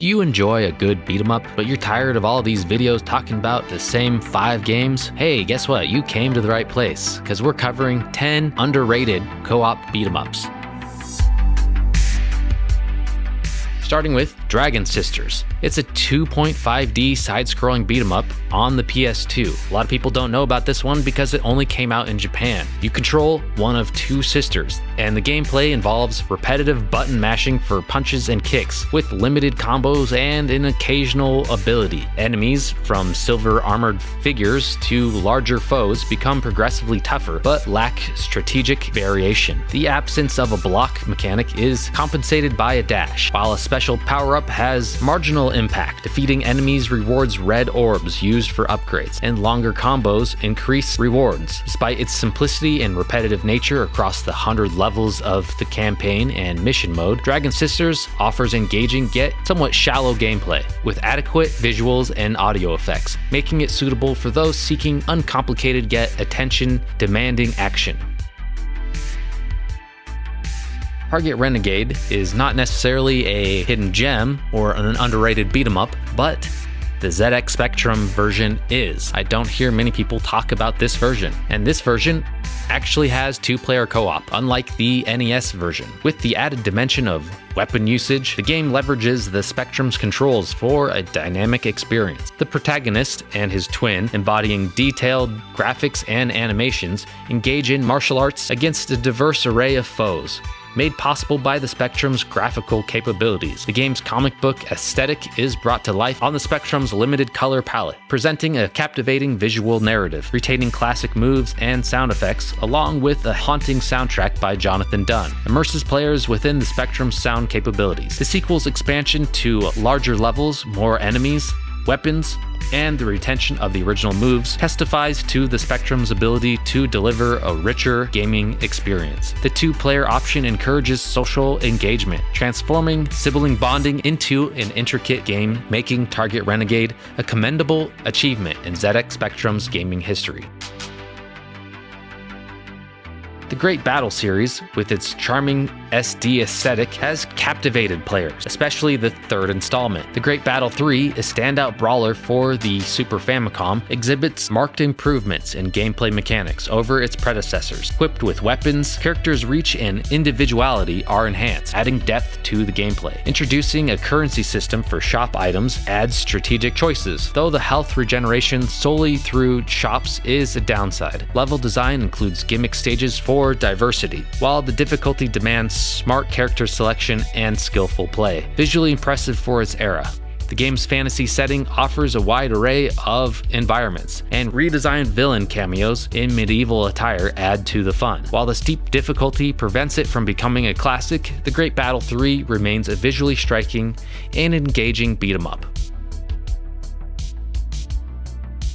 Do you enjoy a good beat 'em up, but you're tired of all these videos talking about the same 5 games? Hey, guess what? You came to the right place, because we're covering 10 underrated co-op beat 'em ups. Starting with Dragon Sisters. It's a 2.5D side-scrolling beat-em-up on the PS2. A lot of people don't know about this one because it only came out in Japan. You control one of 2 sisters, and the gameplay involves repetitive button mashing for punches and kicks, with limited combos and an occasional ability. Enemies, from silver armored figures to larger foes, become progressively tougher, but lack strategic variation. The absence of a block mechanic is compensated by a dash, while a special power-up has marginal impact. Defeating enemies rewards red orbs used for upgrades, and longer combos increase rewards. Despite its simplicity and repetitive nature across the 100 levels of the campaign and mission mode, Dragon Sisters offers engaging yet somewhat shallow gameplay, with adequate visuals and audio effects, making it suitable for those seeking uncomplicated yet attention-demanding action. Target Renegade is not necessarily a hidden gem or an underrated beat 'em up, but the ZX Spectrum version is. I don't hear many people talk about this version, and this version actually has 2-player co-op, unlike the NES version. With the added dimension of weapon usage, the game leverages the Spectrum's controls for a dynamic experience. The protagonist and his twin, embodying detailed graphics and animations, engage in martial arts against a diverse array of foes, made possible by the Spectrum's graphical capabilities. The game's comic book aesthetic is brought to life on the Spectrum's limited color palette, presenting a captivating visual narrative, retaining classic moves and sound effects, along with a haunting soundtrack by Jonathan Dunn, immerses players within the Spectrum's sound capabilities. The sequel's expansion to larger levels, more enemies, weapons, and the retention of the original moves testifies to the Spectrum's ability to deliver a richer gaming experience. The 2-player option encourages social engagement, transforming sibling bonding into an intricate game, making Target Renegade a commendable achievement in ZX Spectrum's gaming history. The Great Battle series, with its charming SD aesthetic, has captivated players, especially the 3rd installment. The Great Battle 3, a standout brawler for the Super Famicom, exhibits marked improvements in gameplay mechanics over its predecessors. Equipped with weapons, characters' reach and individuality are enhanced, adding depth to the gameplay. Introducing a currency system for shop items adds strategic choices, though the health regeneration solely through shops is a downside. Level design includes gimmick stages for diversity, while the difficulty demands smart character selection and skillful play. Visually impressive for its era, the game's fantasy setting offers a wide array of environments, and redesigned villain cameos in medieval attire add to the fun. While the steep difficulty prevents it from becoming a classic, The Great Battle 3 remains a visually striking and engaging beat 'em up.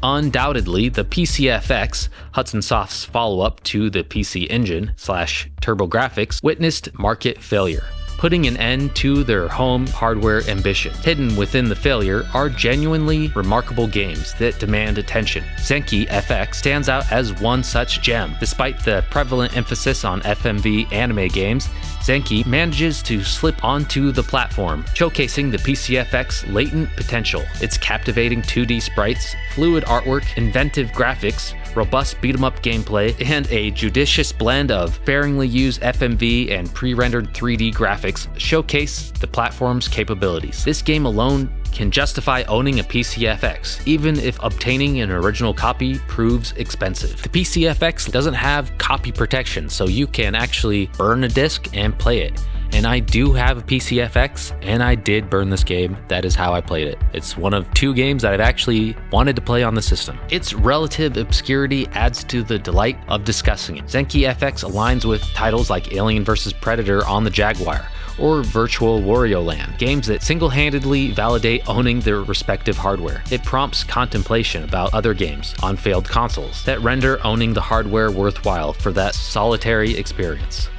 Undoubtedly, the PCFX, Hudson Soft's follow-up to the PC Engine / TurboGrafx, witnessed market failure, putting an end to their home hardware ambition. Hidden within the failure are genuinely remarkable games that demand attention. Zenki FX stands out as one such gem. Despite the prevalent emphasis on FMV anime games, Zenki manages to slip onto the platform, showcasing the PCFX latent potential. Its captivating 2D sprites, fluid artwork, inventive graphics, robust beat-em-up gameplay, and a judicious blend of sparingly used FMV and pre-rendered 3D graphics showcase the platform's capabilities. This game alone can justify owning a PCFX, even if obtaining an original copy proves expensive. The PCFX doesn't have copy protection, so you can actually burn a disc and play it. And I do have a PCFX, and I did burn this game. That is how I played it. It's one of 2 games that I've actually wanted to play on the system. Its relative obscurity adds to the delight of discussing it. Zenki FX aligns with titles like Alien vs. Predator on the Jaguar, or Virtual Wario Land, games that single-handedly validate owning their respective hardware. It prompts contemplation about other games on failed consoles that render owning the hardware worthwhile for that solitary experience.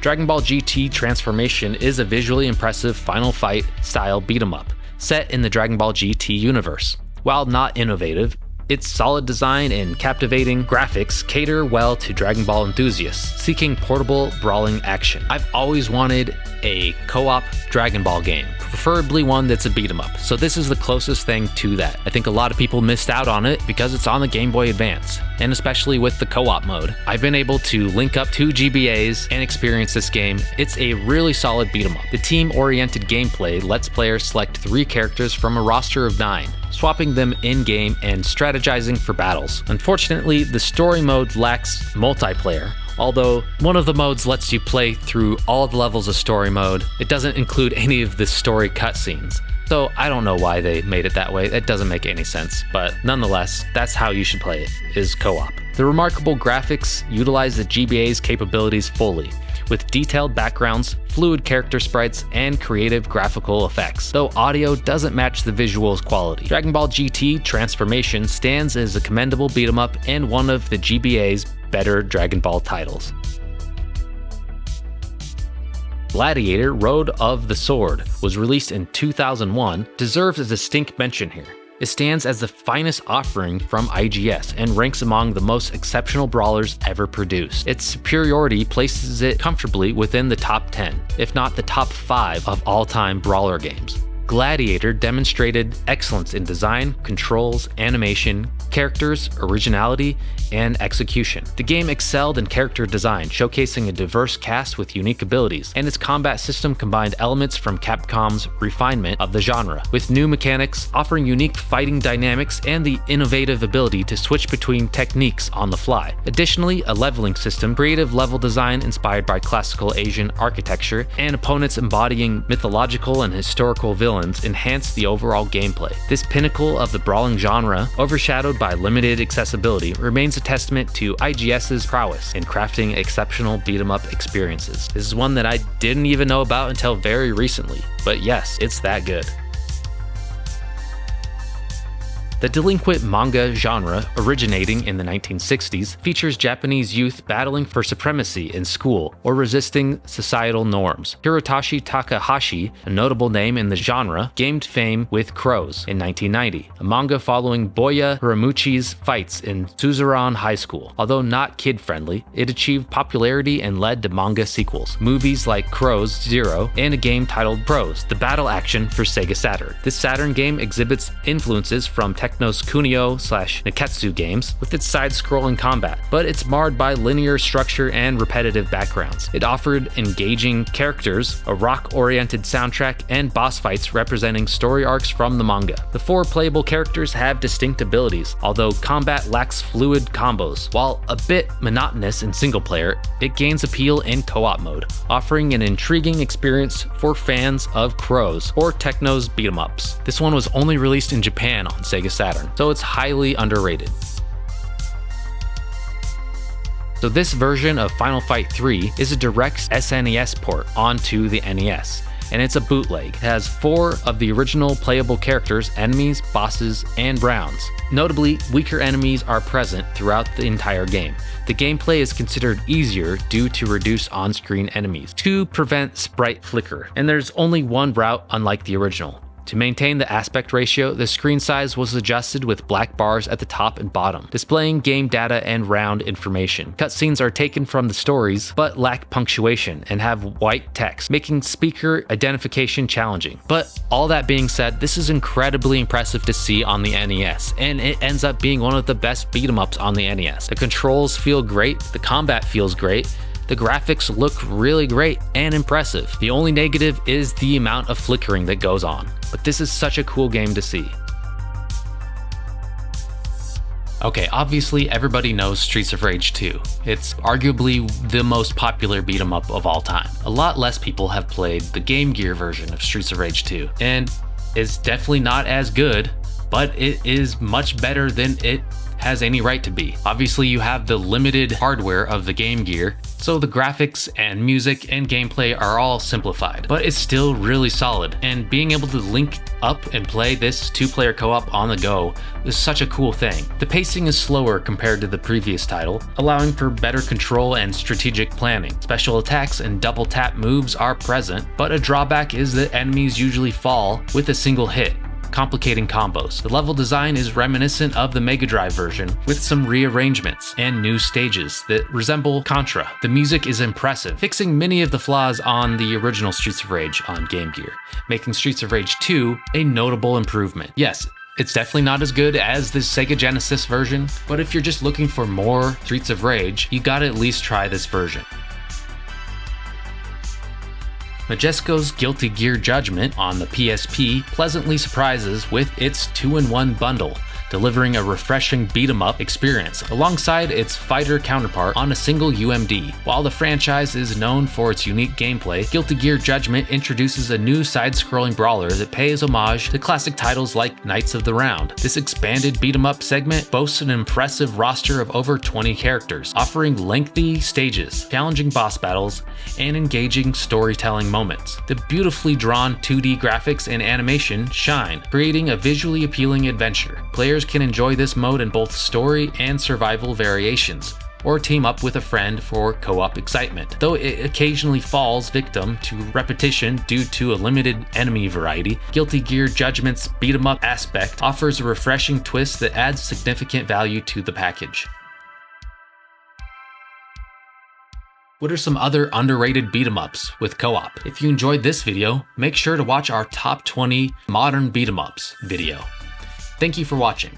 Dragon Ball GT Transformation is a visually impressive Final Fight style beat 'em up, set in the Dragon Ball GT universe. While not innovative, Its solid design and captivating graphics cater well to Dragon Ball enthusiasts seeking portable brawling action. I've always wanted a co-op Dragon Ball game, preferably one that's a beat 'em up, so this is the closest thing to that. I think a lot of people missed out on it because it's on the Game Boy Advance, and especially with the co-op mode. I've been able to link up 2 GBAs and experience this game. It's a really solid beat 'em up. The team-oriented gameplay lets players select 3 characters from a roster of 9, swapping them in-game and strategizing for battles. Unfortunately, the story mode lacks multiplayer. Although one of the modes lets you play through all the levels of story mode, it doesn't include any of the story cutscenes. So I don't know why they made it that way. It doesn't make any sense, but nonetheless, that's how you should play it, is co-op. The remarkable graphics utilize the GBA's capabilities fully, with detailed backgrounds, fluid character sprites, and creative graphical effects, though audio doesn't match the visuals quality. Dragon Ball GT Transformation stands as a commendable beat 'em up and one of the GBA's better Dragon Ball titles. Gladiator Road of the Sword was released in 2001, deserves a distinct mention here. It stands as the finest offering from IGS and ranks among the most exceptional brawlers ever produced. Its superiority places it comfortably within the top 10, if not the top 5 of all-time brawler games. Gladiator demonstrated excellence in design, controls, animation, characters, originality, and execution. The game excelled in character design, showcasing a diverse cast with unique abilities, and its combat system combined elements from Capcom's refinement of the genre, with new mechanics offering unique fighting dynamics and the innovative ability to switch between techniques on the fly. Additionally, a leveling system, creative level design inspired by classical Asian architecture, and opponents embodying mythological and historical villains enhanced the overall gameplay. This pinnacle of the brawling genre, overshadowed by limited accessibility, remains a testament to IGS's prowess in crafting exceptional beat-em-up experiences. This is one that I didn't even know about until very recently, but yes, it's that good. The delinquent manga genre, originating in the 1960s, features Japanese youth battling for supremacy in school or resisting societal norms. Hirotoshi Takahashi, a notable name in the genre, gained fame with Crows in 1990, a manga following Boya Hiramuchi's fights in Suzerain High School. Although not kid-friendly, it achieved popularity and led to manga sequels, movies like Crows Zero, and a game titled Crows, the battle action for Sega Saturn. This Saturn game exhibits influences from Techno's Kunio/Neketsu games with its side-scrolling combat, but it's marred by linear structure and repetitive backgrounds. It offered engaging characters, a rock-oriented soundtrack, and boss fights representing story arcs from the manga. The 4 playable characters have distinct abilities, although combat lacks fluid combos. While a bit monotonous in single player, it gains appeal in co-op mode, offering an intriguing experience for fans of Crows or Techno's beat-em-ups. This one was only released in Japan on Sega Saturn, so it's highly underrated. So this version of Final Fight 3 is a direct SNES port onto the NES, and it's a bootleg. It has 4 of the original playable characters, enemies, bosses, and rounds. Notably, weaker enemies are present throughout the entire game. The gameplay is considered easier due to reduced on-screen enemies to prevent sprite flicker, and there's only one route unlike the original. To maintain the aspect ratio, the screen size was adjusted with black bars at the top and bottom, displaying game data and round information. Cutscenes are taken from the stories, but lack punctuation and have white text, making speaker identification challenging. But all that being said, this is incredibly impressive to see on the NES, and it ends up being one of the best beat-em-ups on the NES. The controls feel great, the combat feels great, the graphics look really great and impressive. The only negative is the amount of flickering that goes on, but this is such a cool game to see. Okay, obviously everybody knows Streets of Rage 2. It's arguably the most popular beat 'em up of all time. A lot less people have played the Game Gear version of Streets of Rage 2, and it's definitely not as good, but it is much better than it has any right to be. Obviously you have the limited hardware of the Game Gear, so the graphics and music and gameplay are all simplified, but it's still really solid, and being able to link up and play this 2-player co-op on the go is such a cool thing. The pacing is slower compared to the previous title, allowing for better control and strategic planning. Special attacks and double tap moves are present, but a drawback is that enemies usually fall with a single hit, complicating combos. The level design is reminiscent of the Mega Drive version, with some rearrangements and new stages that resemble Contra. The music is impressive, fixing many of the flaws on the original Streets of Rage on Game Gear, making Streets of Rage 2 a notable improvement. Yes, it's definitely not as good as the Sega Genesis version, but if you're just looking for more Streets of Rage, you gotta at least try this version. Majesco's Guilty Gear Judgement on the PSP pleasantly surprises with its 2-in-1 bundle, delivering a refreshing beat-em-up experience alongside its fighter counterpart on a single UMD. While the franchise is known for its unique gameplay, Guilty Gear Judgement introduces a new side-scrolling brawler that pays homage to classic titles like Knights of the Round. This expanded beat-em-up segment boasts an impressive roster of over 20 characters, offering lengthy stages, challenging boss battles, and engaging storytelling moments. The beautifully drawn 2D graphics and animation shine, creating a visually appealing adventure. Players can enjoy this mode in both story and survival variations, or team up with a friend for co-op excitement. Though it occasionally falls victim to repetition due to a limited enemy variety, Guilty Gear Judgment's beat-em-up aspect offers a refreshing twist that adds significant value to the package. What are some other underrated beat-em-ups with co-op? If you enjoyed this video, make sure to watch our top 20 modern beat-em-ups video. Thank you for watching.